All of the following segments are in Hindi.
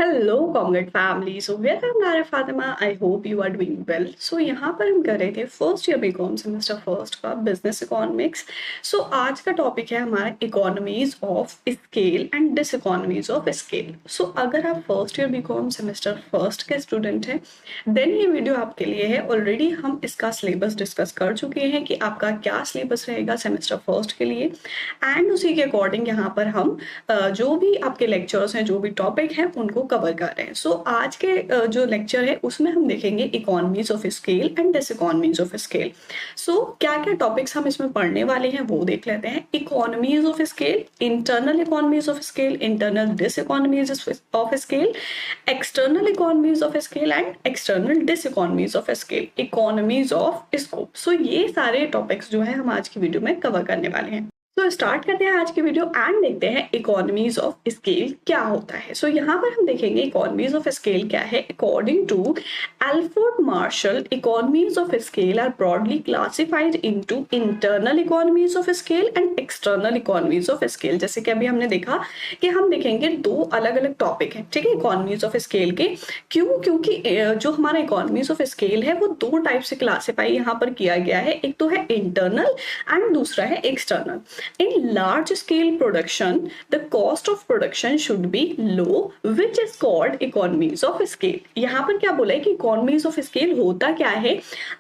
Hello comrade family. So where I am Nare Fatima. I hope you are doing well. So यहाँ पर हम कर रहे थे first year BCom semester first का बिजनेस इकोनॉमिक्स। सो आज का टॉपिक है हमारा economies of scale and diseconomies of scale. So अगर आप first year BCom semester first के स्टूडेंट हैं देन ये वीडियो आपके लिए है। ऑलरेडी हम इसका सिलेबस डिस्कस कर चुके हैं कि आपका क्या सिलेबस रहेगा सेमेस्टर फर्स्ट के लिए, एंड उसी के अकॉर्डिंग यहाँ पर हम जो भी आपके लेक्चर्स हैं, जो भी टॉपिक हैं, उनको कवर कर रहे हैं। सो आज के जो लेक्चर है उसमें हम देखेंगे economies of scale and diseconomies of scale. So क्या क्या टॉपिक्स हम इसमें पढ़ने वाले हैं वो देख लेते हैं। Economies of scale, internal economies of scale, internal diseconomies of scale, external economies of scale and external diseconomies of scale, economies of scope. So ये सारे टॉपिक्स जो है हम आज की वीडियो में कवर करने वाले हैं। तो स्टार्ट करते हैं आज की वीडियो एंड देखते हैं इकोनॉमीज ऑफ स्केल क्या होता है। सो यहाँ पर हम देखेंगे इकोनॉमीज ऑफ स्केल क्या है। According to Alfred Marshall, economies of scale are broadly classified into internal economies of scale and external economies of scale. जैसे कि अभी हमने देखा कि हम देखेंगे दो अलग अलग टॉपिक है, ठीक है, इकोनॉमीज ऑफ स्केल के। क्यों? क्योंकि जो हमारा इकोनॉमीज ऑफ स्केल है वो दो टाइप से क्लासिफाई यहाँ पर किया गया है। एक तो है इंटरनल एंड दूसरा है external. In large scale production, the cost of production should be low, which is called economies of scale. यहाँ पर क्या बोला है कि economies of scale होता क्या है?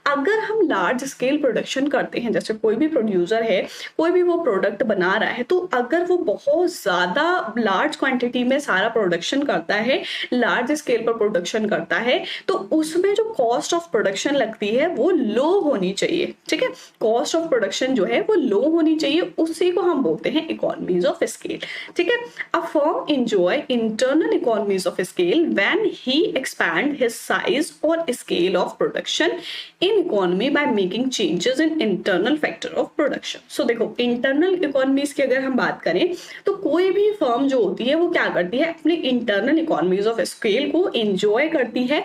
अगर हम large scale production करते हैं, जैसे कोई भी प्रोड्यूसर है, कोई भी वो प्रोडक्ट बना रहा है, तो अगर वो बहुत ज्यादा लार्ज क्वांटिटी में सारा प्रोडक्शन करता है, लार्ज स्केल पर प्रोडक्शन करता है, तो उसमें जो कॉस्ट ऑफ प्रोडक्शन लगती है वो लो होनी चाहिए। ठीक है, कॉस्ट ऑफ प्रोडक्शन जो है वो लो होनी चाहिए, उसी को हम बोलते हैं इकोनॉमीज ऑफ स्केल। ठीक है, a firm enjoy internal economies of scale when he expand his size और scale of production in economy by making changes in internal factor of production. So देखो, इंटरनल इकोनॉमीज की अगर हम बात करें तो कोई भी फर्म जो होती है वो क्या करती है, अपनी इंटरनल इकोनॉमीज ऑफ स्केल को एंजॉय करती है।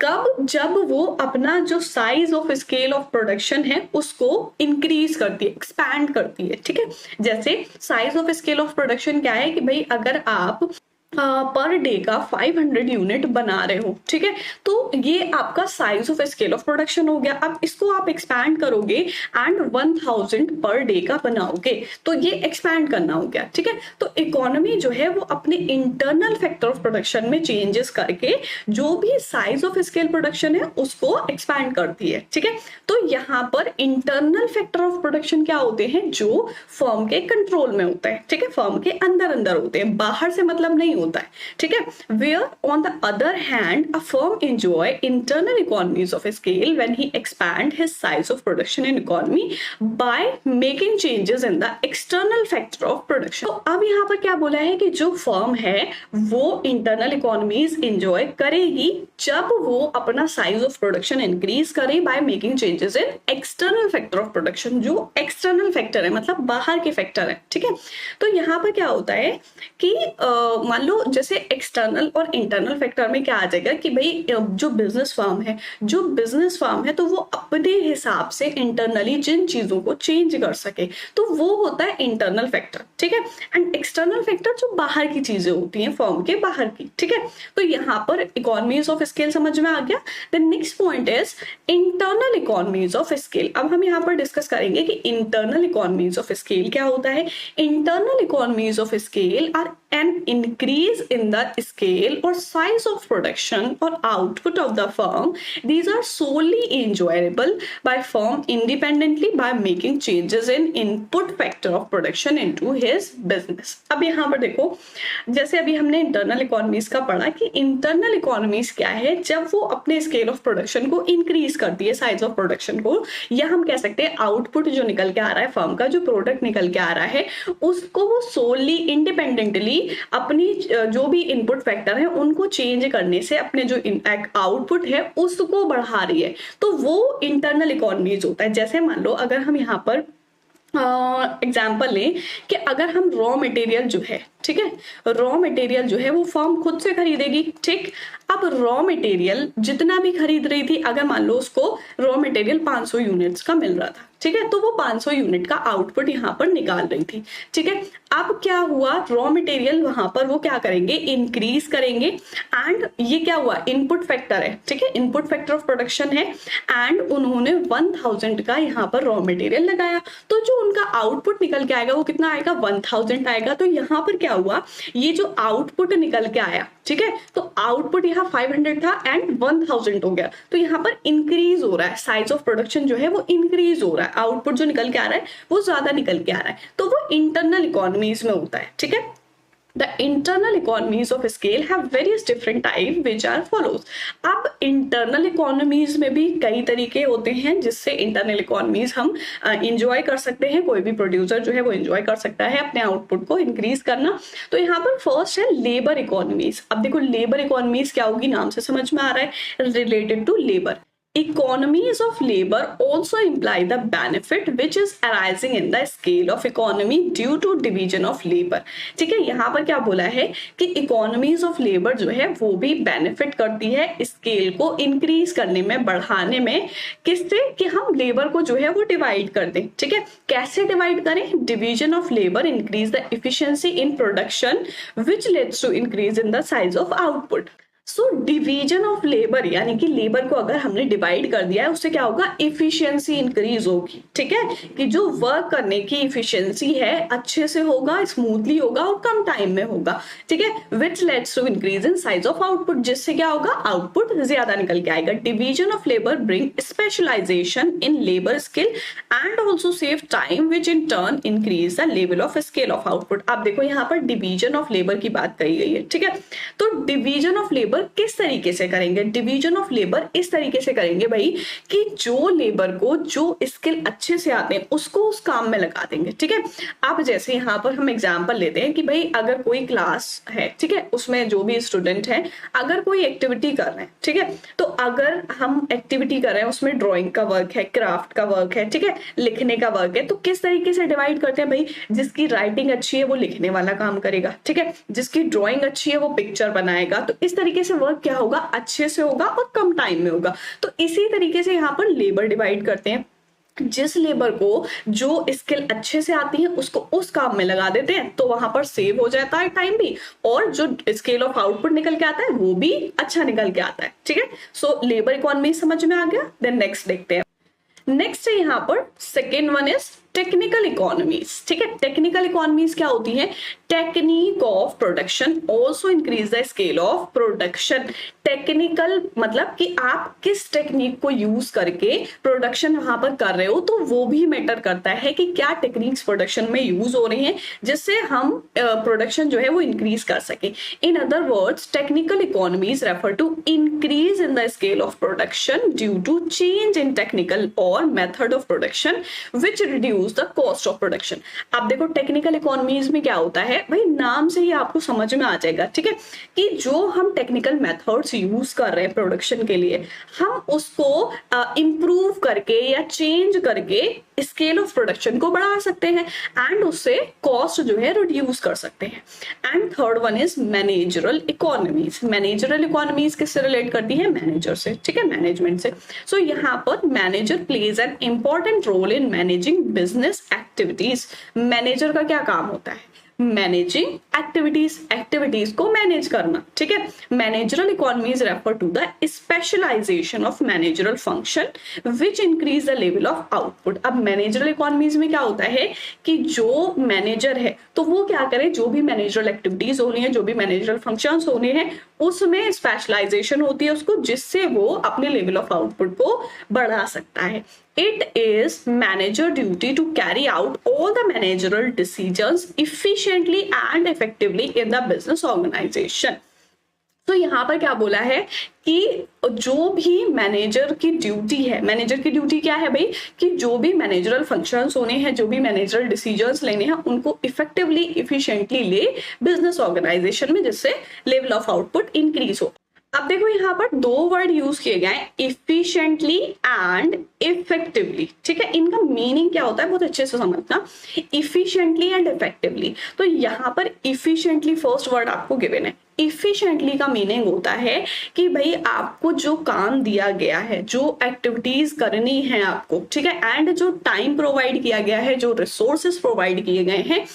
कब? जब वो अपना जो size of scale of production है उसको इंक्रीज करती है, एक्सपैंड करती है। ठीक है, जैसे size of scale of production क्या है कि भाई अगर आप पर डे का 500 यूनिट बना रहे हो, ठीक है, तो ये आपका size of scale of production हो गया। अब इसको आप एक्सपैंड करोगे एंड 1000 पर डे का बनाओगे, तो ये एक्सपैंड करना हो गया। ठीक है, तो इकोनॉमी जो है वो अपने इंटरनल फैक्टर ऑफ प्रोडक्शन में चेंजेस करके जो भी साइज ऑफ स्केल प्रोडक्शन है उसको एक्सपैंड करती है। ठीक है, तो यहाँ पर इंटरनल फैक्टर ऑफ प्रोडक्शन क्या होते हैं, जो फर्म के कंट्रोल में होता है। ठीक है, फर्म के अंदर अंदर होते हैं, बाहर से मतलब नहीं होता है। ठीक है, where on the other hand a firm enjoy internal economies of scale when he expand his size of production in economy by making changes in the external factor of production। तो अब यहाँ पर क्या बोला है कि जो फर्म है वो इंटरनल इकोनॉमीज एंजॉय करेगी जब वो अपना साइज ऑफ प्रोडक्शन इंक्रीज करे bye making changes in external factor of production. जो एक्सटर्नल फैक्टर है मतलब बाहर के फैक्टर है। ठीक है, तो यहाँ पर क्या होता है कि मान लो जैसे एक्सटर्नल और इंटरनल फैक्टर में क्या आ जाएगा कि भाई जो बिजनेस फर्म है तो वो अपने हिसाब से इंटरनली जिन चीजों को चेंज कर सके, तो वो होता है इंटरनल फैक्टर। ठीक है, एंड एक्सटर्नल फैक्टर जो बाहर की चीजें होती हैं, फर्म के बाहर की। ठीक है, तो यहाँ पर इकोनॉमीज ऑफ स्केल समझ में आ गया। The next point is internal economies of scale. अब हम यहाँ पर डिस्कस करेंगे कि इंटरनल इकोनॉमीज ऑफ स्केल क्या होता है। Internal economies of scale are an increase in the scale or size of production or output of the firm. These are solely enjoyable by firm independently by making changes in input factor of production into his business. अब यहाँ पर देखो, जैसे अभी हमने इंटरनल इकोनॉमीज का पढ़ा कि इंटरनल इकोनॉमीज क्या है, जब वो अपने स्केल ऑफ प्रोडक्शन को इंक्रीज करती है, साइज ऑफ प्रोडक्शन को, या हम कह सकते हैं आउटपुट जो निकल के आ रहा है, फर्म का जो प्रोडक्ट निकल के आ रहा है उसको वो सोली इंडिपेंडेंटली अपनी जो भी इनपुट फैक्टर है उनको चेंज करने से अपने जो आउटपुट है उसको बढ़ा रही है, तो वो इंटरनल इकोनॉमीज होता है। जैसे मान लो अगर हम यहाँ पर एग्जाम्पल लें कि अगर हम रॉ मटेरियल जो है, ठीक है। रॉ मटेरियल जो है वो फर्म खुद से खरीदेगी, ठीक। अब रॉ मटेरियल जितना भी खरीद रही थी, अगर मान लो उसको रॉ मटेरियल 500 यूनिट्स का मिल रहा था, ठीक है, तो वो 500 यूनिट का आउटपुट यहाँ पर निकाल रही थी, ठीक है। अब क्या हुआ, रॉ मटेरियल वहां पर वो क्या करेंगे, इंक्रीज करेंगे, एंड ये क्या हुआ, इनपुट फैक्टर है, ठीक है, इनपुट फैक्टर ऑफ प्रोडक्शन है, एंड उन्होंने 1000 का यहाँ पर रॉ मटेरियल लगाया, तो जो उनका आउटपुट निकल के आएगा वो कितना आएगा, 1000 आएगा। तो यहाँ पर क्या हुआ, ये जो आउटपुट निकल के आया, ठीक है, तो आउटपुट यहाँ 500 था एंड 1000 हो गया, तो यहाँ पर इंक्रीज हो रहा है, साइज ऑफ प्रोडक्शन जो है वो इंक्रीज हो रहा है, आउटपुट जो निकल के आ रहा है वो ज्यादा निकल के आ रहा है, तो वो इंटरनल इकोनॉमीज में होता है, ठीक है। The internal economies of scale have various different type which are follows। अब internal economies में भी कई तरीके होते हैं जिससे internal economies हम enjoy कर सकते हैं, कोई भी प्रोड्यूसर जो है वो enjoy कर सकता है अपने आउटपुट को इंक्रीज करना। तो यहाँ पर फर्स्ट है लेबर इकोनॉमीज। अब देखो लेबर इकोनॉमीज क्या होगी, नाम से समझ में आ रहा है, related to labour. Economies of labor also imply the benefit which is arising in the scale of economy due to division of labor। ठीक है, यहाँ पर क्या बोला है कि economies of labor जो है वो भी benefit करती है स्केल को इंक्रीज करने में, बढ़ाने में, किससे, कि हम लेबर को जो है वो डिवाइड कर दें, ठीक है। कैसे डिवाइड करें, division of labour increase the efficiency in production which leads to increase in the size of output. So division of labour यानी कि लेबर को अगर हमने डिवाइड कर दिया है उससे क्या होगा, इफिशियंसी इंक्रीज होगी, ठीक है, कि जो वर्क करने की इफिशियंसी है अच्छे से होगा, स्मूथली होगा और कम टाइम में होगा, ठीक है। Which leads to increase in size of output, जिससे क्या होगा, आउटपुट ज्यादा निकल के आएगा। Division of labour bring specialisation in labour skill and also save time which in turn increase the level of scale of output. आप देखो यहाँ पर डिवीजन ऑफ लेबर की बात कही गई है, ठीक है। तो डिवीजन ऑफ लेबर किस तरीके से करेंगे, डिवीजन ऑफ लेबर इस तरीके से करेंगे भाई कि जो लेबर को जो स्किल अच्छे से आते हैं उसको उस काम में लगा देंगे, ठीक है। अब जैसे यहाँ पर हम एग्जांपल लेते हैं कि भाई अगर कोई क्लास है, ठीक है, उसमें जो भी स्टूडेंट है अगर कोई एक्टिविटी कर रहे हैं, ठीक है, तो अगर हम एक्टिविटी कर रहे हैं उसमें ड्राइंग का वर्क है, क्राफ्ट का वर्क है, ठीक है, लिखने का वर्क है, तो किस तरीके से डिवाइड करते हैं भाई, जिसकी राइटिंग अच्छी है वो लिखने वाला काम करेगा, ठीक है, जिसकी ड्राइंग अच्छी है वो पिक्चर बनाएगा, तो इस तरीके से वर्क क्या होगा, अच्छे से होगा और कम टाइम में होगा। तो इसी तरीके से यहाँ पर लेबर डिवाइड करते हैं, जिस लेबर को जो स्किल अच्छे से आती है उसको उस काम में लगा देते हैं, तो वहां पर सेव हो जाता है टाइम भी, और जो स्केल ऑफ आउटपुट निकल के आता है वो भी अच्छा निकल के आता है, ठीक है। सो लेबर इकोनॉमी समझ में आ गया। देन नेक्स्ट देखते हैं। नेक्स्ट है यहाँ पर second one is technical economies, ठीक है। टेक्निकल इकोनॉमीज क्या होती है, technique of production also increase the scale of production. Technical मतलब कि आप किस टेक्निक को यूज करके प्रोडक्शन वहां पर कर रहे हो, तो वो भी मैटर करता है कि क्या टेक्निक्स प्रोडक्शन में यूज हो रही हैं जिससे हम प्रोडक्शन जो है वो इंक्रीज कर सके। In other words technical economies refer to increase in the scale of production due to change in technical और method of production which reduce the cost of production. आप देखो टेक्निकल इकोनॉमीज में क्या होता है भाई, नाम से ही आपको समझ में आ जाएगा, ठीक है, कि जो हम टेक्निकल मेथड्स यूज कर रहे हैं प्रोडक्शन के लिए, हम उसको इंप्रूव करके या चेंज करके स्केल ऑफ प्रोडक्शन को बढ़ा सकते हैं एंड उससे कॉस्ट जो है रिड्यूस कर सकते हैं। And third one is managerial economies. Managerial economies किससे रिलेट करती है, मैनेजर से, ठीक है, मैनेजमेंट से। सो यहाँ पर manager plays an important role in managing business activities. Manager का क्या काम होता है, मैनेजिंग एक्टिविटीज, एक्टिविटीज को मैनेज करना, ठीक है। Managerial economies refer to the specialisation of managerial function which increase the level of output. अब मैनेजरल इकोनॉमीज में क्या होता है कि जो मैनेजर है तो वो क्या करे, जो भी मैनेजरल एक्टिविटीज होनी है, जो भी मैनेजरल फंक्शंस होने हैं उसमें स्पेशलाइजेशन होती है उसको, जिससे वो अपने लेवल ऑफ आउटपुट को बढ़ा सकता है। It is manager duty to carry out all the managerial decisions efficiently and effectively in the business organization। तो यहाँ पर क्या बोला है कि जो भी मैनेजर की ड्यूटी है, मैनेजर की ड्यूटी क्या है भाई, कि जो भी मैनेजरल फंक्शंस होने हैं, जो भी मैनेजरल डिसीजंस लेने हैं उनको इफेक्टिवली इफिशिएंटली ले बिजनेस ऑर्गेनाइजेशन में, जिससे लेवल ऑफ आउटपुट इंक्रीज हो। अब देखो यहाँ पर दो वर्ड यूज किए गए हैं, इफिशिएंटली एंड इफेक्टिवली। ठीक है, इनका मीनिंग क्या होता है बहुत अच्छे से समझना, इफिशिएंटली एंड इफेक्टिवली। तो यहाँ पर इफिशिएंटली फर्स्ट वर्ड आपको गिवन है। इफिशिएंटली का मीनिंग होता है कि भाई आपको जो काम दिया गया है, जो एक्टिविटीज करनी है आपको, ठीक है, एंड जो टाइम प्रोवाइड किया गया है, जो रिसोर्सेस प्रोवाइड किए गए हैं,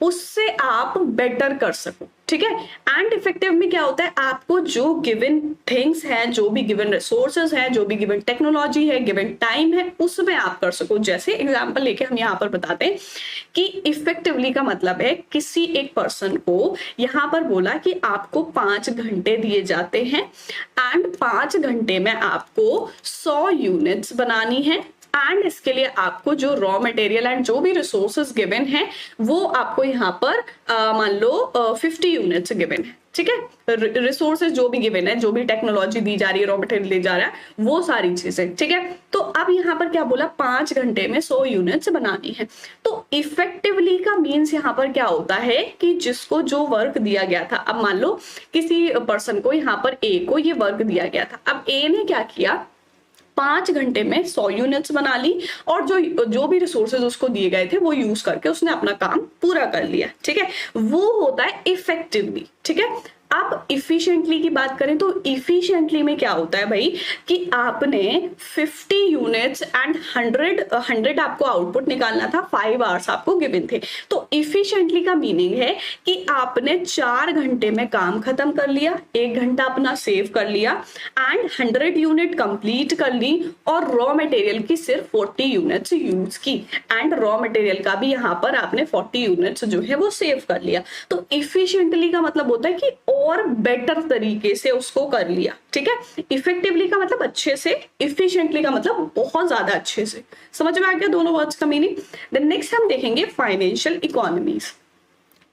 उससे आप बेटर कर सको। ठीक है, एंड इफेक्टिव में क्या होता है, आपको जो गिवन थिंग्स है, जो भी गिवन रिसोर्सेज है, जो भी गिवन टेक्नोलॉजी है, गिवन टाइम है, उसमें आप कर सको। जैसे एग्जांपल लेके हम यहाँ पर बताते हैं कि इफेक्टिवली का मतलब है किसी एक पर्सन को यहाँ पर बोला कि आपको 5 घंटे दिए जाते हैं एंड 5 घंटे में आपको 100 यूनिट्स बनानी है, एंड इसके लिए आपको जो रॉ मटेरियल एंड जो भी रिसोर्सेज गिवन है वो आपको यहाँ पर मान लो 50 यूनिट्स गिवन है। ठीक है, रिसोर्सेज जो भी गिवन है, जो भी टेक्नोलॉजी दी जा रही है, रॉ मटेरियल दी जा रहा है, वो सारी चीजें। ठीक है, तो अब यहाँ पर क्या बोला, 5 घंटे में 100 यूनिट्स बनानी है। तो इफेक्टिवली का मीन्स यहाँ पर क्या होता है कि जिसको जो वर्क दिया गया था, अब मान लो किसी पर्सन को यहाँ पर ए को ये वर्क दिया गया था, अब ए ने क्या किया, 5 घंटे में 100 यूनिट्स बना ली और जो भी रिसोर्सेज उसको दिए गए थे वो यूज करके उसने अपना काम पूरा कर लिया। ठीक है, वो होता है इफेक्टिवली। ठीक है, अब इफिशिएंटली की बात करें तो इफिशिएंटली में क्या होता है भाई कि आपने 50 यूनिट्स एंड 100 आपको आउटपुट निकालना था, 5 आवर्स आपको गिवन थे। तो इफिशिएंटली का मीनिंग है कि आपने 4 घंटे में काम खत्म कर लिया, 1 घंटा अपना सेव कर लिया एंड 100 यूनिट कंप्लीट कर ली और रॉ मटेरियल की सिर्फ 40 यूनिट्स यूज की एंड रॉ मटेरियल का भी यहाँ पर आपने 40 यूनिट्स जो है वो सेव कर लिया। तो इफिशिएंटली का मतलब होता है कि और बेटर तरीके से उसको कर लिया। ठीक है, इफेक्टिवली का मतलब अच्छे से, इफिशिएंटली का मतलब बहुत ज्यादा अच्छे से। समझ में आ गया दोनों वर्ड्स का मीनिंग। देन नेक्स्ट हम देखेंगे financial economies.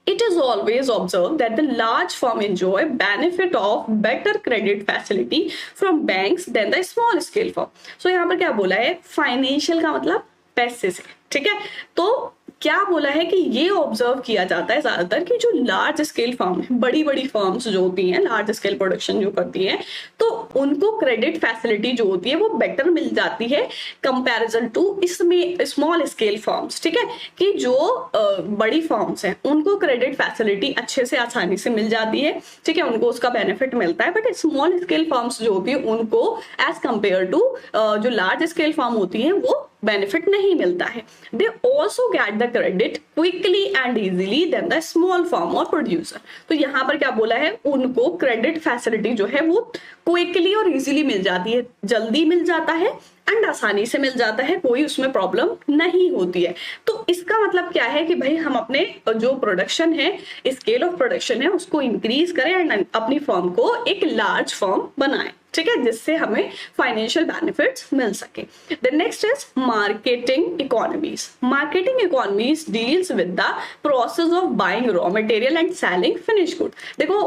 It is always observed that the large firm enjoy benefit of better credit facility from banks than the small scale firm. So यहाँ पर क्या बोला है, फाइनेंशियल का मतलब पैसे से। ठीक है, तो क्या बोला है कि ये ऑब्जर्व किया जाता है ज्यादातर कि जो लार्ज स्केल फर्म है, बड़ी बड़ी फर्म्स जो होती हैं, लार्ज स्केल प्रोडक्शन जो करती हैं, तो उनको क्रेडिट फैसिलिटी जो होती है वो बेटर मिल जाती है कंपैरिजन टू इसमें स्मॉल स्केल फर्म्स। ठीक है, कि जो बड़ी फर्म्स हैं उनको क्रेडिट फैसिलिटी अच्छे से आसानी से मिल जाती है। ठीक है, उनको उसका बेनिफिट मिलता है, बट स्मॉल स्केल फर्म्स जो होती है उनको एज कंपेयर टू जो लार्ज स्केल फर्म होती है वो बेनिफिट नहीं मिलता है। They also get the credit quickly and easily than the small firm और प्रोड्यूसर। तो यहाँ पर क्या बोला है, उनको क्रेडिट फैसिलिटी जो है वो क्विकली और इजीली मिल जाती है, जल्दी मिल जाता है एंड आसानी से मिल जाता है, कोई उसमें प्रॉब्लम नहीं होती है। तो इसका मतलब क्या है कि भाई हम अपने जो प्रोडक्शन है, स्केल ऑफ प्रोडक्शन है, उसको इंक्रीज करें एंड अपनी फर्म को एक लार्ज फर्म बनाएं। ठीक है, जिससे हमें फाइनेंशियल बेनिफिट्स मिल सके। The next is marketing economies. Marketing economies deals with the process of buying raw material and selling finish good. देखो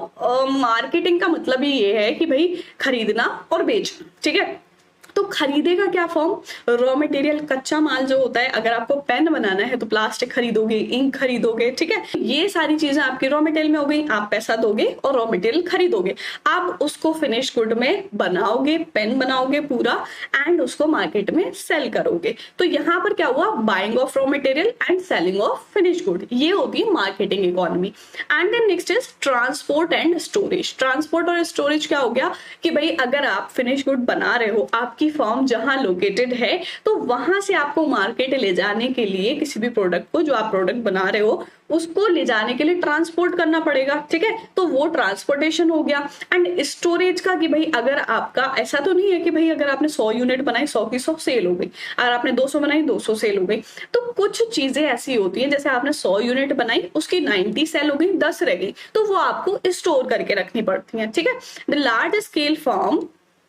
मार्केटिंग का मतलब ही ये है कि भाई खरीदना और बेचना। ठीक है, तो खरीदेगा क्या फर्म, रॉ मटेरियल, कच्चा माल जो होता है। अगर आपको पेन बनाना है तो प्लास्टिक खरीदोगे, इंक खरीदोगे। ठीक है, ये सारी चीजें आपकी रॉ मटेरियल में हो गई, आप पैसा दोगे और रॉ मटेरियल खरीदोगे, आप उसको फिनिश गुड में बनाओगे, पेन बनाओगे पूरा एंड उसको मार्केट में सेल करोगे। तो यहाँ पर क्या हुआ, buying of raw material and selling of finish good, ये होती है marketing economy. And then next is transport and storage. Transport और स्टोरेज क्या हो गया कि भाई अगर आप फिनिश गुड बना रहे हो, आपकी फर्म जहां लोकेटेड है, तो वहां से आपको मार्केट ले जाने के लिए किसी भी प्रोडक्ट को, जो आप प्रोडक्ट बना रहे हो उसको ले जाने के लिए ट्रांसपोर्ट करना पड़ेगा। ठीक है, तो वो ट्रांसपोर्टेशन हो गया। एंड स्टोरेज का कि भाई अगर आपका ऐसा तो नहीं है कि भाई अगर आपने 100 यूनिट बनाई 100 की 100 सेल हो गई, अगर आपने 200 बनाई 200 सेल हो गई। तो कुछ चीजें ऐसी होती हैं, जैसे आपने 100 यूनिट बनाई, उसकी 90 सेल हो गई, 10 रह गई, तो वो आपको स्टोर करके रखनी पड़ती है। ठीक है, the large scale firm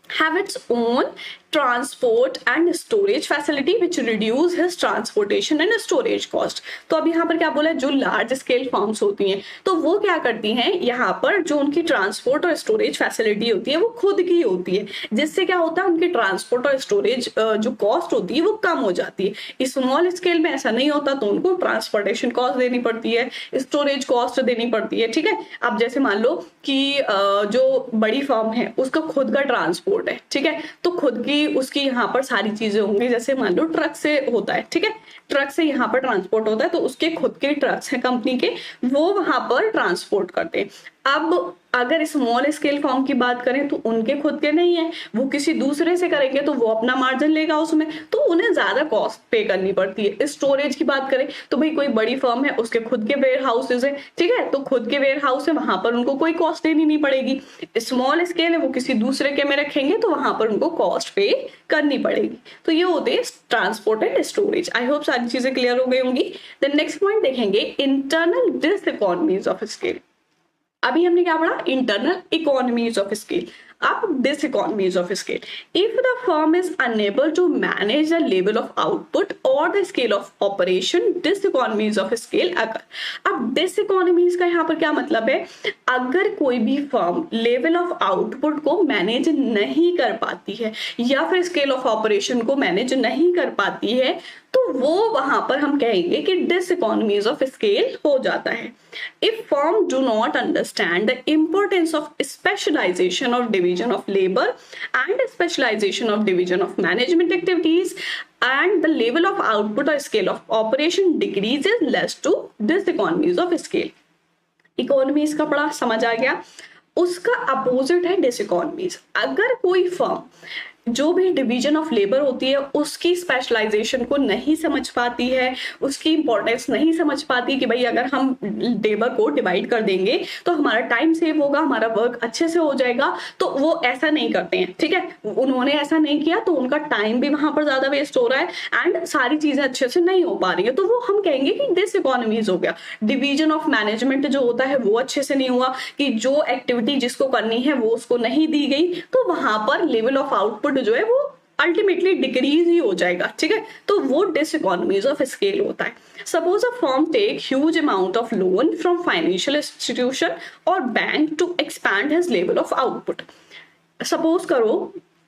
have its own transport and storage facility which reduce his transportation and storage cost. तो अब यहाँ पर क्या बोला है, जो लार्ज स्केल फर्म्स होती हैं तो वो क्या करती हैं, यहाँ पर जो उनकी ट्रांसपोर्ट और स्टोरेज फैसिलिटी होती है वो खुद की होती है, जिससे क्या होता है उनकी ट्रांसपोर्ट और स्टोरेज जो कॉस्ट होती है वो कम हो जाती है। स्मॉल स्केल में ऐसा नहीं होता, तो उनको ट्रांसपोर्टेशन कॉस्ट देनी पड़ती है, स्टोरेज कॉस्ट देनी पड़ती है। ठीक है, अब जैसे मान लो कि जो बड़ी फर्म है उसका खुद का ट्रांसपोर्ट है, ठीक है, तो खुद की उसकी यहाँ पर सारी चीजें होंगी, जैसे मान लो ट्रक से होता है, ठीक है, ट्रक से यहाँ पर ट्रांसपोर्ट होता है तो उसके खुद के ट्रक्स हैं कंपनी के, वो वहां पर ट्रांसपोर्ट करते हैं। अब अगर स्मॉल स्केल फर्म की बात करें तो उनके खुद के नहीं है, वो किसी दूसरे से करेंगे तो वो अपना मार्जिन लेगा उसमें, तो उन्हें ज्यादा कॉस्ट पे करनी पड़ती है। स्टोरेज की बात करें तो भाई कोई बड़ी फर्म है उसके खुद के वेयर हाउसेज है, ठीक है, तो खुद के वेयर हाउस है, वहां पर उनको कोई कॉस्ट देनी नहीं पड़ेगी। स्मॉल स्केल है वो किसी दूसरे के में रखेंगे तो वहां पर उनको कॉस्ट पे करनी पड़ेगी। तो ये होते हैं transport and storage. I hope सारी चीजें क्लियर हो गई होंगी। देन नेक्स्ट पॉइंट देखेंगे इंटरनल डिसइकोनॉमीज ऑफ स्केल। अभी हमने क्या पढ़ा, इंटरनल इकोनॉमीज ऑफ स्केल। अब diseconomies of scale, if the firm is unable to manage the level of output और the scale of operation, diseconomies of scale अगर। अब डिसइकोनॉमीज का यहाँ पर क्या मतलब है, अगर कोई भी फर्म लेवल ऑफ आउटपुट को मैनेज नहीं कर पाती है या फिर स्केल ऑफ ऑपरेशन को मैनेज नहीं कर पाती है तो वो वहां पर हम कहेंगे कि डिसइकोनॉमीज ऑफ स्केल हो जाता है। If firm do not understand the importance of specialisation of division of labour and specialisation of division of management activities and the level of output or scale of operation decreases less to diseconomies of scale। Economies का पढ़ा, समझ आ गया। उसका अपोजिट है डिसइकोनॉमीज। अगर कोई फर्म जो भी डिवीजन ऑफ लेबर होती है उसकी स्पेशलाइजेशन को नहीं समझ पाती है, उसकी इंपॉर्टेंस नहीं समझ पाती कि भाई अगर हम लेबर को डिवाइड कर देंगे तो हमारा टाइम सेव होगा, हमारा वर्क अच्छे से हो जाएगा, तो वो ऐसा नहीं करते हैं, ठीक है, उन्होंने ऐसा नहीं किया तो उनका टाइम भी वहां पर ज्यादा वेस्ट हो रहा है एंड सारी चीजें अच्छे से नहीं हो पा रही है, तो वो हम कहेंगे कि डिसइकोनॉमीज हो गया। डिवीजन ऑफ मैनेजमेंट जो होता है वो अच्छे से नहीं हुआ, कि जो एक्टिविटी जिसको करनी है वो उसको नहीं दी गई, तो वहां पर लेवल ऑफ आउटपुट जो है वो अल्टीमेटली डिक्रीज ही हो जाएगा, ठीक है, तो वो डिसइकोनॉमीज ऑफ स्केल होता है। Suppose a firm take huge amount of loan from financial institution और bank to expand his level of output. Suppose करो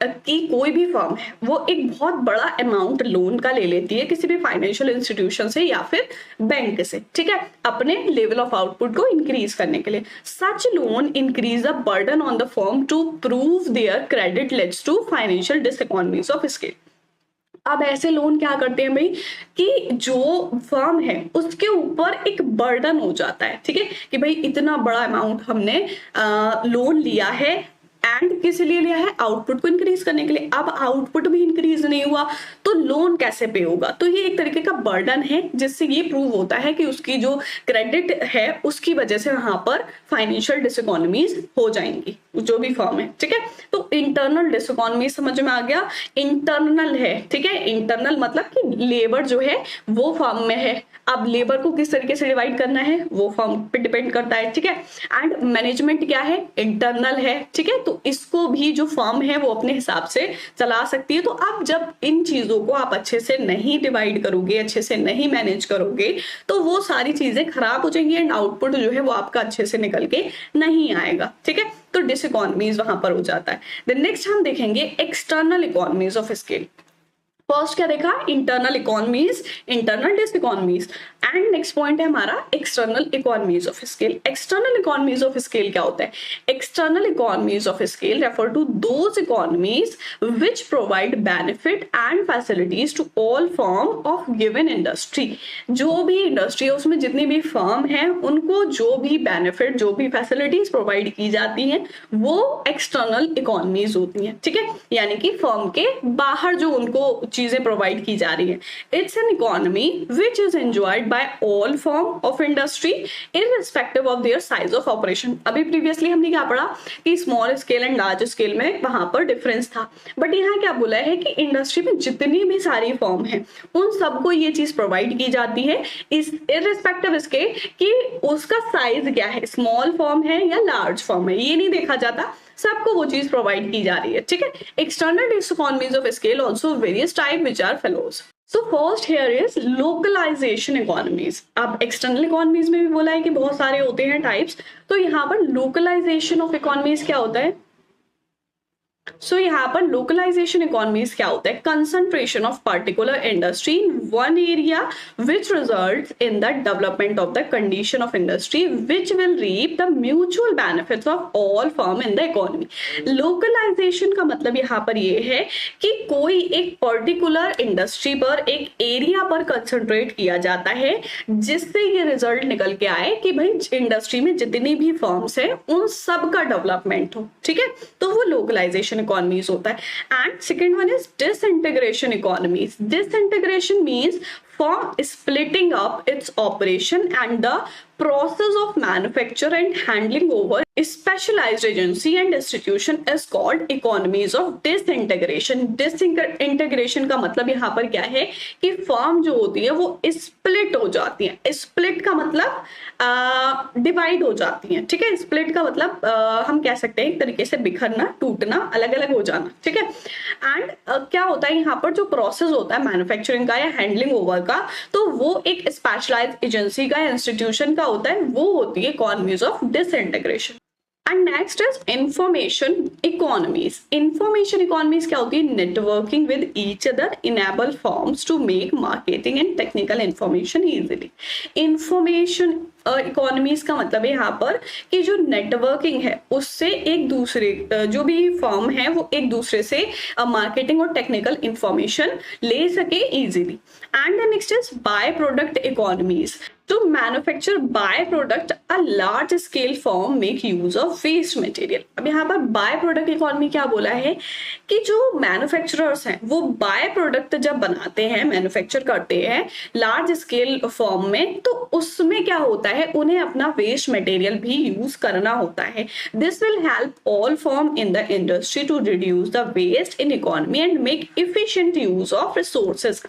कि कोई भी फर्म है वो एक बहुत बड़ा अमाउंट लोन का ले लेती है किसी भी फाइनेंशियल इंस्टीट्यूशन से या फिर बैंक से, ठीक है, अपने लेवल ऑफ आउटपुट को इंक्रीज करने के लिए। Such loan increase the burden on the firm to prove their credit leads to financial diseconomies of scale. अब ऐसे लोन क्या करते हैं भाई कि जो फर्म है उसके ऊपर एक बर्डन हो जाता है, ठीक है, कि भाई इतना बड़ा अमाउंट हमने लोन लिया है एंड किस लिए लिया है, आउटपुट को इंक्रीज करने के लिए। अब आउटपुट भी इंक्रीज नहीं हुआ तो लोन कैसे पे होगा, तो ये एक तरीके का बर्डन है जिससे ये प्रूव होता है कि उसकी जो क्रेडिट है उसकी वजह से वहां पर फाइनेंशियल डिसइकोनॉमीज हो जाएंगी जो भी फर्म है, ठीक है। तो इंटरनल डिसइकोनॉमी समझ में आ गया, इंटरनल है, ठीक है, इंटरनल मतलब कि लेबर जो है वो फर्म में है, अब लेबर को किस तरीके से डिवाइड करना है वो फर्म पे डिपेंड करता है, ठीक है, एंड मैनेजमेंट क्या है, इंटरनल है, ठीक है, तो इसको भी जो फर्म है वो अपने हिसाब से चला सकती है। तो अब जब इन चीजों को आप अच्छे से नहीं डिवाइड करोगे, अच्छे से नहीं मैनेज करोगे तो वो सारी चीजें खराब हो जाएंगी एंड आउटपुट जो है वो आपका अच्छे से निकल के नहीं आएगा, ठीक है, तो डिसइकोनॉमीज वहां पर हो जाता है। देन नेक्स्ट हम देखेंगे external economies of scale. First क्या देखा, internal economies, internal diseconomies, and next point है हमारा external economies of scale. External economies of scale क्या होता है, external economies of scale refer to those economies which provide benefit and facilities to all firm of given industry. जो भी इंडस्ट्री है उसमें जितनी भी फर्म है उनको जो भी बेनिफिट, जो भी फैसिलिटीज प्रोवाइड की जाती हैं वो एक्सटर्नल इकोनॉमीज होती हैं, ठीक है, यानी कि फर्म के बाहर जो उनको चीजें प्रोवाइड की जा रही है। It's an economy which is enjoyed by all form of industry irrespective of their size of operation. अभी प्रीवियसली हमने क्या पढ़ा कि small scale and large scale में वहां पर डिफरेंस था, बट यहाँ क्या बोला है कि इंडस्ट्री में जितनी भी सारी फॉर्म है उन सबको ये चीज प्रोवाइड की जाती है इस इररिस्पेक्टिव इसके कि उसका साइज क्या है, स्मॉल फॉर्म है या लार्ज फॉर्म है, ये नहीं देखा जाता, सबको वो चीज प्रोवाइड की जा रही है, ठीक है। External diseconomies of scale also various type which are follows. So first here is localisation economies. अब एक्सटर्नल इकोनॉमीज में भी बोला है कि बहुत सारे होते हैं टाइप्स, तो यहाँ पर लोकलाइजेशन ऑफ इकोनॉमीज क्या होता है? सो यहाँ पर लोकलाइजेशन इकोनॉमीज क्या होता है? Concentration of particular industry in one area which results in the development of the condition of industry which will reap the mutual benefits of all firm in the economy. Localisation का मतलब यहाँ पर ये है कि कोई एक पर्टिकुलर इंडस्ट्री पर, एक एरिया पर कंसंट्रेट किया जाता है, जिससे ये रिजल्ट निकल के आए कि भाई इंडस्ट्री में जितनी भी फर्म्स हैं उन सब का डेवलपमेंट हो, ठीक है। तो वो लोकलाइजेशन इकोनॉमीज होता है। And second one is disintegration economies. Disintegration means firm splitting up its operation and the process of manufacture and handling over specialized agency and institution is called economies of disintegration। disintegration का मतलब यहाँ पर क्या है कि फर्म जो होती है वो स्प्लिट हो जाती है। स्प्लिट का मतलब डिवाइड हो जाती है, ठीक है। स्प्लिट का मतलब हम कह सकते हैं एक तरीके से बिखरना, टूटना, अलग अलग हो जाना, ठीक है। एंड क्या होता है यहाँ पर जो प्रोसेस होता है मैन्युफैक्चरिंग का या हैंडलिंग ओवर का, तो वो एक स्पेशलाइज्ड एजेंसी का, इंस्टीट्यूशन का होता है, वो होती है economies of disintegration. And next is information economies. Information economies क्या होती है? Networking with each other enable forms to make marketing and technical information easily. Information economies का मतलब है यहाँ पर कि जो नेटवर्किंग है उससे एक दूसरे जो भी फर्म है वो एक दूसरे से मार्केटिंग और टेक्निकल इंफॉर्मेशन ले सके easily. And the next is by product economies. To manufacture by-product, a large-scale firm make use of waste material। अब यहाँ पर बाय प्रोडक्ट इकोनॉमी क्या बोला है कि जो मैन्युफैक्चरर्स हैं वो बाय प्रोडक्ट जब बनाते हैं, मैन्युफैक्चर करते हैं लार्ज स्केल फॉर्म में, तो उसमें क्या होता है, उन्हें अपना वेस्ट मटेरियल भी यूज करना होता है। This will help all form in the industry to reduce the waste in economy and make efficient use of resources.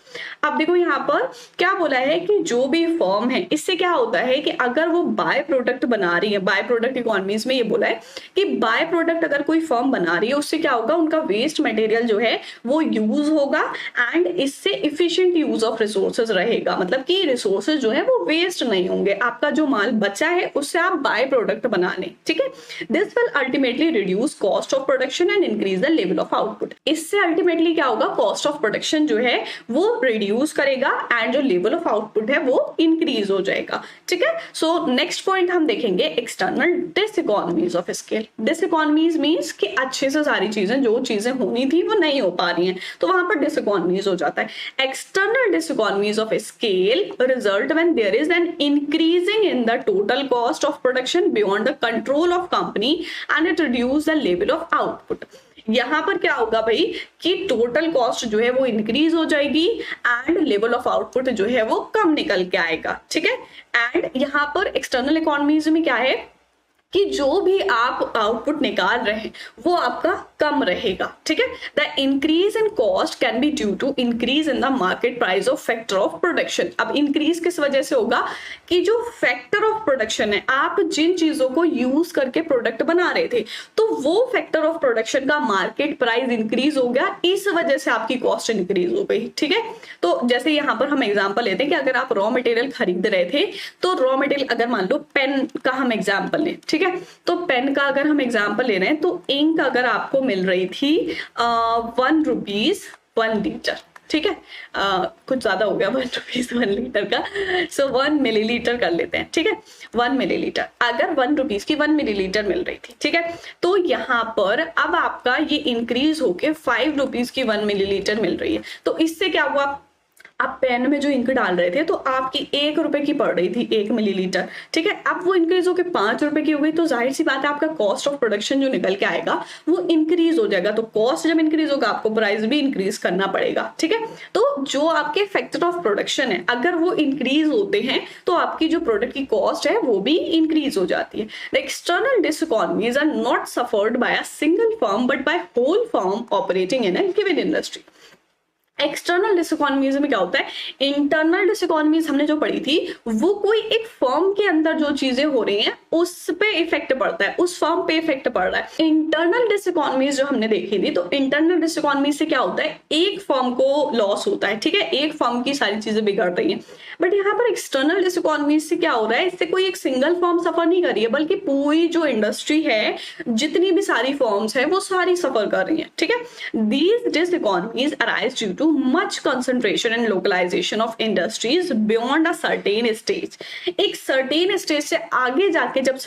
अब देखो यहाँ पर क्या बोला है कि जो भी फॉर्म है, इससे क्या होता है कि अगर वो बाय प्रोडक्ट बना रही है, बाय प्रोडक्ट इकोनॉमीज में ये बोला है कि बाय प्रोडक्ट अगर कोई फर्म बना रही है, उससे क्या होगा, उनका वेस्ट मटेरियल जो है वो यूज होगा एंड इससे इफिशिएंट यूज ऑफ रिसोर्सेज रहेगा। मतलब कि रिसोर्सेज जो है वो वेस्ट नहीं होंगे, आपका जो माल बचा है उससे आप बाय प्रोडक्ट बना लें, ठीक है। This will ultimately reduce cost of production and increase the level of output. इससे अल्टीमेटली क्या होगा, कॉस्ट ऑफ प्रोडक्शन जो है वो रिड्यूस करेगा एंड जो लेवल ऑफ आउटपुट है वो इंक्रीज हो जाएगा, ठीक है। सो नेक्स्ट पॉइंट हम देखेंगे external diseconomies of scale. डिसइकोनॉमीज means कि अच्छे से सारी चीजें, जो चीजें होनी थी वो नहीं हो पा रही हैं, तो वहां पर डिसइकोनॉमीज हो जाता है। External diseconomies of scale result when there is an increasing in the total cost of production beyond the control of company and it reduce the level of output. यहां पर क्या होगा भाई कि टोटल कॉस्ट जो है वो इंक्रीज हो जाएगी एंड लेवल ऑफ आउटपुट जो है वो कम निकल के आएगा, ठीक है। एंड यहां पर एक्सटर्नल इकोनॉमीज में क्या है कि जो भी आप आउटपुट निकाल रहे हैं वो आपका कम रहेगा, ठीक है। The increase in cost can be due to increase in the market price of factor of production. अब इंक्रीज किस वजह से होगा कि जो फैक्टर ऑफ प्रोडक्शन है, आप जिन चीजों को यूज करके प्रोडक्ट बना रहे थे, तो वो फैक्टर ऑफ प्रोडक्शन का मार्केट प्राइस इंक्रीज हो गया, इस वजह से आपकी कॉस्ट इंक्रीज हो गई, ठीक है। तो जैसे यहाँ पर हम एग्जाम्पल लेते हैं कि अगर आप रॉ मटेरियल खरीद रहे थे, तो रॉ मटेरियल अगर मान लो पेन का हम एग्जाम्पल लें, ठीक है, तो पेन का अगर हम एग्जाम्पल ले रहे हैं, तो इंक अगर आपको मिल रही थी 1 रुपीज 1 लीटर, ठीक है, कुछ ज्यादा हो गया 1 रुपीज 1 लीटर का, सो 1 मिलीलीटर कर लेते हैं, ठीक है। 1 मिलीलीटर अगर 1 रुपीज की 1 मिलीलीटर मिल रही थी, ठीक है, तो यहाँ पर अब आपका ये इंक्रीज होके 5 रुपीज की 1 मिलीलीटर मिल रही है। तो इससे क्या हुआ, आप पेन में जो इंक डाल रहे थे तो आपकी 1 रुपए की पड़ रही थी 1 मिलीलीटर, ठीक है, अब वो इंक्रीज होकर 5 रुपए की हो गई, तो जाहिर सी बात है आपका कॉस्ट ऑफ प्रोडक्शन जो निकल के आएगा वो इंक्रीज हो जाएगा। तो कॉस्ट जब इंक्रीज होगा आपको प्राइस भी इंक्रीज करना पड़ेगा, ठीक है। तो जो आपके फैक्टर ऑफ प्रोडक्शन है अगर वो इंक्रीज होते हैं तो आपकी जो प्रोडक्ट की कॉस्ट है वो भी इंक्रीज हो जाती है। The external diseconomies are not suffered by a single firm but by whole firm operating in a given industry. External diseconomies में क्या होता है, इंटरनल डिसइकोनॉमीज हमने जो पढ़ी थी वो कोई एक फर्म के अंदर जो चीजें हो रही हैं उस पे इफेक्ट पड़ता है, उस फर्म पे इफेक्ट पड़ रहा है। इंटरनल डिसइकोनॉमीज जो हमने देखी थी, तो इंटरनल डिसइकोनॉमी से क्या होता है, एक फर्म को लॉस होता है, ठीक है, एक फर्म की सारी चीजें बिगड़ रही हैं। बट यहाँ पर एक्सटर्नल डिसइकोनॉमीज से क्या हो रहा है, इससे कोई एक सिंगल फर्म सफर नहीं कर रही है, बल्कि पूरी जो इंडस्ट्री है, जितनी भी सारी फर्म्स है वो सारी सफर कर रही है, ठीक है। These diseconomies arise due to much concentration and localization of industries beyond a certain stage। एक certain stage से आगे जाके जब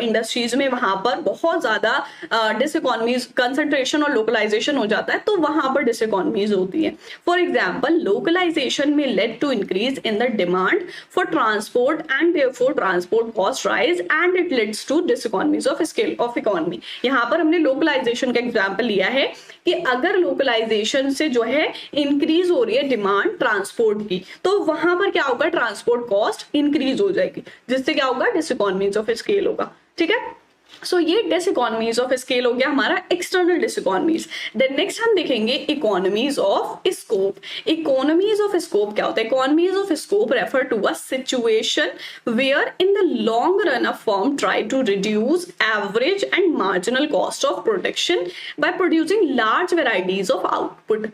इंडस्ट्रीज में वहां पर बहुत ज्यादा डिसइकोनॉमीज, कंसंट्रेशन और लोकलाइजेशन हो जाता है, तो वहां पर डिसइकोनॉमीज होती है। फॉर एग्जांपल, लोकलाइजेशन में led to increase in the demand for transport and therefore transport cost rise and it leads to diseconomies of scale of economy. यहाँ पर हमने लोकलाइजेशन का एग्जाम्पल लिया है कि अगर लोकलाइजेशन से जो है इंक्रीज हो रही है डिमांड ट्रांसपोर्ट की, तो वहां पर क्या होगा, ट्रांसपोर्ट कॉस्ट इंक्रीज हो जाएगी, जिससे क्या होगा, डिसइकोनॉमीज ऑफ स्केल होगा, ठीक है। सो ये डिसइकोनॉमीज ऑफ स्केल हो गया हमारा एक्सटर्नल डिसइकोनॉमीज। देन नेक्स्ट हम देखेंगे economies of scope. Economies of scope क्या होता है, economies of scope refer to a situation where in the long run a firm try to reduce average and marginal cost of production by producing large varieties of output.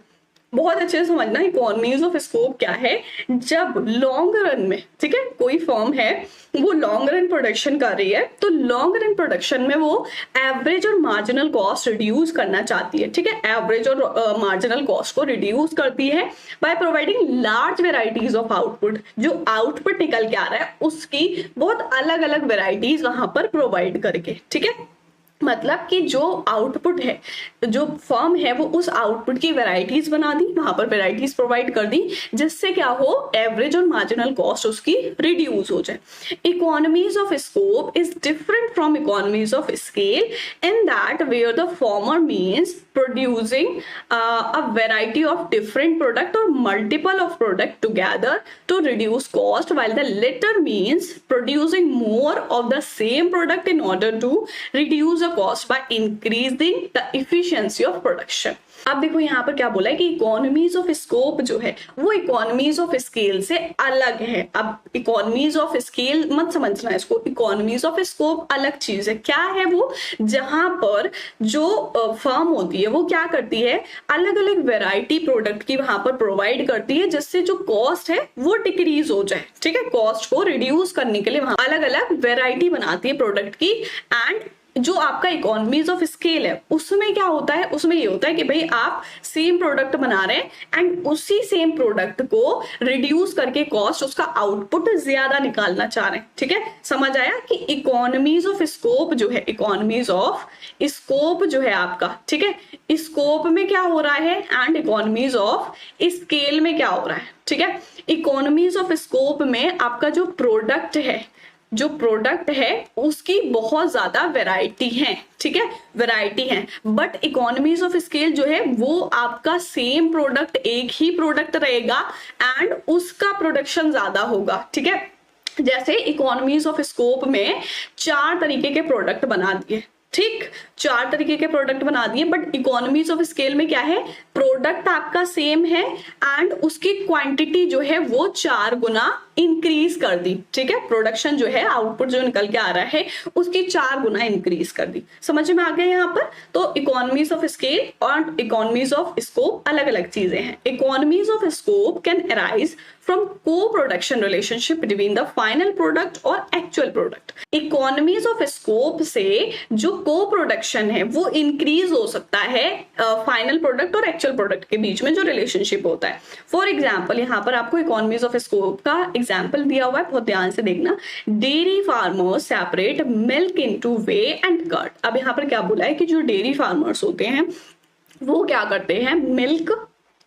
बहुत अच्छे से समझना इकोनॉमीज ऑफ स्कोप क्या है। जब लॉन्ग रन में, ठीक है, कोई फर्म है वो लॉन्ग रन प्रोडक्शन कर रही है, तो लॉन्ग रन प्रोडक्शन में वो एवरेज और मार्जिनल कॉस्ट रिड्यूस करना चाहती है, ठीक है, एवरेज और मार्जिनल कॉस्ट को रिड्यूस करती है by providing large varieties of output. जो आउटपुट निकल के आ रहा है उसकी बहुत अलग अलग वेराइटीज वहां पर प्रोवाइड करके, ठीक है। मतलब कि जो आउटपुट है, जो फर्म है, वो उस आउटपुट की वेराइटीज बना दी, वहां पर वेराइटीज प्रोवाइड कर दी, जिससे क्या हो, एवरेज और मार्जिनल कॉस्ट उसकी रिड्यूस हो जाए। Economies of scope is different from economies of scale in that where the former means producing a variety of different product or multiple of product together to reduce cost, while the latter means producing more of the same product in order to reduce the cost by increasing the efficiency of production। अब देखो यहाँ पर क्या बोला है कि इकोनॉमीज ऑफ स्कोप जो है वो इकोनॉमीज ऑफ स्केल से अलग है। अब इकोनॉमीज ऑफ स्केल मत समझना इसको, इकोनॉमीज ऑफ स्कोप अलग चीज है। क्या है वो, जहां पर जो फर्म होती है वो क्या करती है, अलग अलग वेराइटी प्रोडक्ट की वहां पर प्रोवाइड करती है, जिससे जो कॉस्ट है वो डिक्रीज हो जाए, ठीक है। कॉस्ट को रिड्यूस करने के लिए वहां अलग अलग वेराइटी बनाती है प्रोडक्ट की। एंड जो आपका इकोनॉमीज ऑफ स्केल है उसमें क्या होता है, उसमें ये होता है कि भाई आप सेम प्रोडक्ट बना रहे हैं एंड उसी सेम प्रोडक्ट को रिड्यूस करके कॉस्ट, उसका आउटपुट ज्यादा निकालना चाह रहे हैं, ठीक है। समझ आया कि इकोनॉमीज ऑफ स्कोप जो है, इकोनॉमीज ऑफ स्कोप जो है आपका, ठीक है, स्कोप में क्या हो रहा है एंड इकोनॉमीज ऑफ स्केल में क्या हो रहा है, ठीक है। इकोनॉमीज ऑफ स्कोप में आपका जो प्रोडक्ट है, जो प्रोडक्ट है उसकी बहुत ज्यादा वैरायटी है, ठीक है, वैरायटी है। बट इकोनॉमीज ऑफ स्केल जो है वो आपका सेम प्रोडक्ट, एक ही प्रोडक्ट रहेगा एंड उसका प्रोडक्शन ज्यादा होगा, ठीक है। जैसे इकोनॉमीज ऑफ स्कोप में 4 तरीके के प्रोडक्ट बना दिए, ठीक, 4 तरीके के प्रोडक्ट बना दिए, बट इकोनॉमीज ऑफ स्केल में क्या है, प्रोडक्ट आपका सेम है एंड उसकी क्वांटिटी जो है वो 4 गुना इंक्रीज कर दी, ठीक है। प्रोडक्शन जो है, आउटपुट जो निकल के आ रहा है उसकी 4 गुना इंक्रीज कर दी। समझ में आ गया यहाँ पर। तो इकोनॉमीज ऑफ स्केल और इकोनॉमीज ऑफ स्कोप अलग अलग चीजें हैं। Economies of scope can arise from co-production relationship between the final product और actual product। Economies of scope से जो co-production है वो इंक्रीज हो सकता है फाइनल प्रोडक्ट और एक्चुअल प्रोडक्ट के बीच में जो रिलेशनशिप होता है। फॉर एग्जाम्पल, यहाँ पर आपको इकोनॉमीज ऑफ स्कोप का एग्जाम्पल दिया हुआ है, बहुत ध्यान से देखना। Dairy farmers separate milk into whey and curd. अब यहाँ पर क्या बोला है कि जो डेयरी फार्मर्स होते हैं वो क्या करते हैं, मिल्क,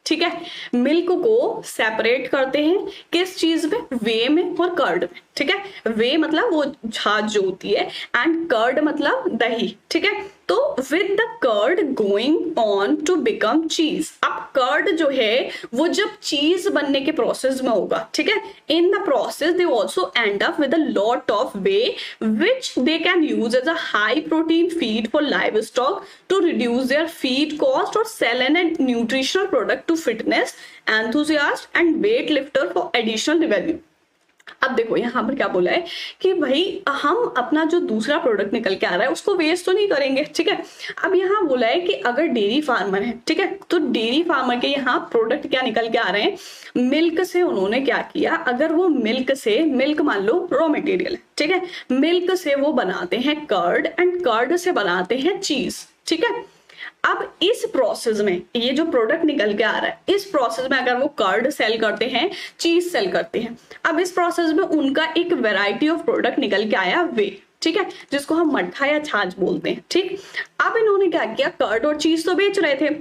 ठीक है, मिल्क को सेपरेट करते हैं किस चीज में, वे में और कर्ड में, ठीक है। वे मतलब वो छाछ जो होती है एंड कर्ड मतलब दही, ठीक है। तो with the curd going on to become cheese. अब कर्ड जो है वो जब चीज बनने के प्रोसेस में होगा, ठीक है, in the process they also end up with a lot of whey which they can use as a high protein feed for livestock to reduce their feed cost और sell an nutritional product to fitness enthusiast and weightlifter for additional revenue. अब देखो यहाँ पर क्या बोला है कि भाई हम अपना जो दूसरा प्रोडक्ट निकल के आ रहा है उसको वेस्ट तो नहीं करेंगे, ठीक है। अब यहाँ बोला है कि अगर डेयरी फार्मर है, ठीक है, तो डेयरी फार्मर के यहाँ प्रोडक्ट क्या निकल के आ रहे हैं, मिल्क से उन्होंने क्या किया, अगर वो मिल्क मान लो रॉ मटेरियल है, ठीक है, मिल्क से वो बनाते हैं कर्ड एंड कर्ड से बनाते हैं चीज, ठीक है। अब इस प्रोसेस में ये जो प्रोडक्ट निकल के आ रहा है, इस प्रोसेस में अगर वो कर्ड सेल करते हैं, चीज सेल करते हैं, अब इस प्रोसेस में उनका एक वैरायटी ऑफ प्रोडक्ट निकल के आया वे, ठीक है, जिसको हम मट्ठा या छाछ बोलते हैं, ठीक। अब इन्होंने क्या किया, कर्ड और चीज तो बेच रहे थे,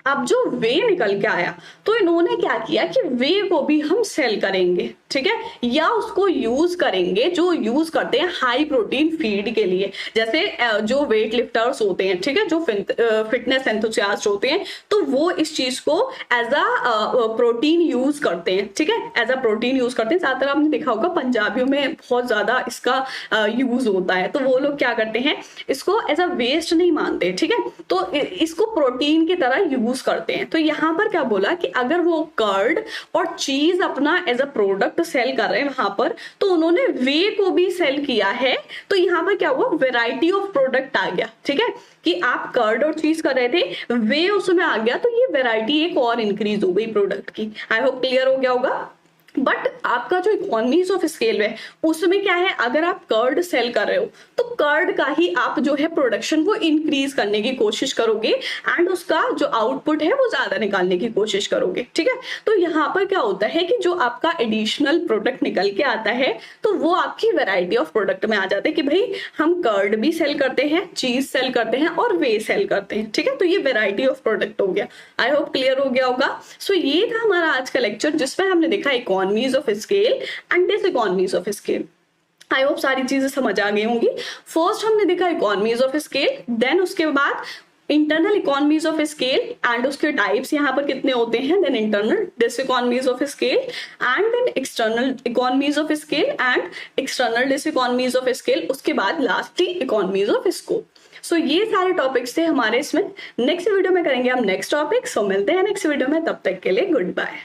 अब जो वे निकल के आया तो इन्होंने क्या किया कि वे को भी हम सेल करेंगे, ठीक है, या उसको यूज करेंगे जो यूज करते हैं हाई प्रोटीन फीड के लिए, जैसे जो वेट लिफ्टर्स होते हैं, ठीक है, जो फिटनेस एंथुसियास्ट होते हैं, तो वो इस चीज को एज अ प्रोटीन यूज करते हैं, ठीक है, एज अ प्रोटीन यूज करते हैं। ज्यादातर आपने देखा होगा पंजाबियों में बहुत ज्यादा इसका यूज होता है, तो वो लोग क्या करते हैं, इसको एज अ वेस्ट नहीं मानते, ठीक है, तो इसको प्रोटीन की तरह यूज करते हैं। तो यहाँ पर क्या बोला कि अगर वो कर्ड और चीज अपना एज अ प्रोडक्ट सेल कर रहे हैं वहां पर, तो उन्होंने वे को भी सेल किया है, तो यहाँ पर क्या हुआ, वैरायटी ऑफ प्रोडक्ट आ गया, ठीक है, कि आप कर्ड और चीज कर रहे थे, वे उसमें आ गया, तो ये वैरायटी एक और इंक्रीज हो गई प्रोडक्ट की। आई होप क्लियर हो गया होगा। बट आपका जो इकोनॉमीज ऑफ स्केल है उसमें क्या है, अगर आप कर्ड सेल कर रहे हो तो कर्ड का ही आप जो है प्रोडक्शन को इंक्रीज करने की कोशिश करोगे एंड उसका जो आउटपुट है वो ज्यादा निकालने की कोशिश करोगे, ठीक है। तो यहाँ पर क्या होता है कि जो आपका एडिशनल प्रोडक्ट निकल के आता है तो वो आपकी वैरायटी ऑफ प्रोडक्ट में आ जाते हैं कि भाई हम कर्ड भी सेल करते हैं, चीज सेल करते हैं और वे सेल करते हैं, ठीक है, तो ये वैरायटी ऑफ प्रोडक्ट हो गया। आई होप क्लियर हो गया होगा। सो ये था हमारा आज का लेक्चर जिसमें हमने देखा economies of scale and diseconomies of scale. I hope सारी चीजें समझ आ गई होंगी। फर्स्ट हमने देखा इकोनॉमीज ऑफ स्केल, देन उसके बाद internal economies of scale and उसके टाइप्स यहाँ पर कितने होते हैं, then internal diseconomies of scale and then external economies of scale and external diseconomies of scale, उसके बाद lastly economies of scope. So ये सारे टॉपिक्स थे हमारे इसमें। नेक्स्ट वीडियो में करेंगे हम नेक्स्ट टॉपिक। सो मिलते हैं नेक्स्ट वीडियो में, तब तक के लिए गुड बाय।